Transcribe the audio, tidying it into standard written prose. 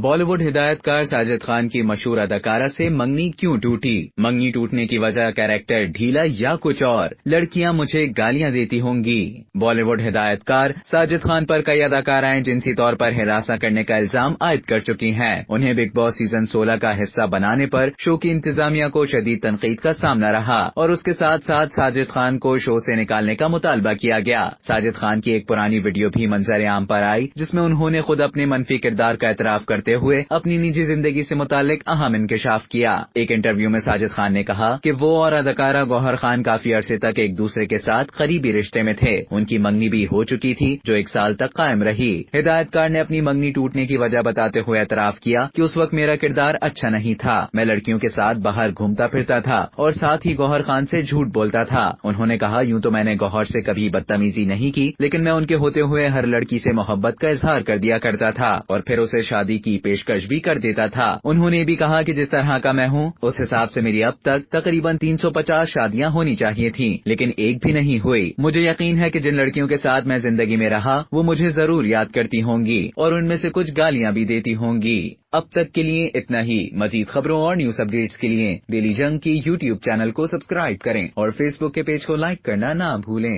بالی would ہدایت کار ساجد خان کی مشہور اداکارہ سے منگنی کیوں ٹوٹی؟ منگنی ٹوٹنے کی وجہ کیریکٹر ڈھیلا یا کچھ اور؟ لڑکیاں مجھے گالیاں دیتی ہوں گی۔ بالی ووڈ ہدایت کار ساجد خان پر کئی اداکارائیں جنسی طور پر ہراساں کرنے کا الزام عائد کر چکی ہیں۔ انہیں بگ باس سیزن 16 کا حصہ بنانے پر شو کی انتظامیہ کو شدید تنقید کا سامنا رہا اور اس کے ساتھ ساتھ ساجد خان کو شو سے نکالنے کا مطالبہ کیا گیا۔ ساجد خان کی ایک پرانی ویڈیو بھی منظر عام پر آئی جس میں انہوں نے خود اپنے منفی کردار کا اعتراف کرتے ہوئے اپنی نجی زندگی سے متعلق اہم انکشاف کیا۔ ایک انٹرویو میں ساجد خان نے کہا کہ وہ اور اداکارہ گوہر خان کافی عرصے تک ایک دوسرے کے ساتھ قریبی رشتے میں تھے۔ ان کی منگنی بھی ہو چکی تھی جو 1 سال تک قائم رہی۔ ہدایت کار نے اپنی منگنی ٹوٹنے کی وجہ بتاتے ہوئے اعتراف کیا کہ اس وقت میرا کردار اچھا نہیں تھا، میں لڑکیوں کے ساتھ باہر گھومتا پھرتا تھا اور ساتھ ہی گوہر خان سے جھوٹ بولتا تھا۔ انہوں نے کہا یوں تو میں نے گوہر سے کبھی بدتمیزی نہیں کی، لیکن میں ان کے ہوتے ہوئے ہر لڑکی سے محبت کا اظہار کر دیا کرتا تھا اور پھر اسے شادی کی پیشکش بھی کر دیتا تھا۔ انہوں نے بھی کہا کہ جس طرح کا میں ہوں اس حساب سے میری اب تک تقریباً 350 شادیاں ہونی چاہیے تھیں، لیکن ایک بھی نہیں ہوئی۔ مجھے یقین ہے کہ جن لڑکیوں کے ساتھ میں زندگی میں رہا وہ مجھے ضرور یاد کرتی ہوں گی اور ان میں سے کچھ گالیاں بھی دیتی ہوں گی۔ اب تک کے لیے اتنا ہی۔ مزید خبروں اور نیوز اپڈیٹس کے لیے ڈیلی جنگ کی YouTube چینل کو سبسکرائب کریں اور فیس بک کے پیج کو لائک کرنا نہ بھولیں۔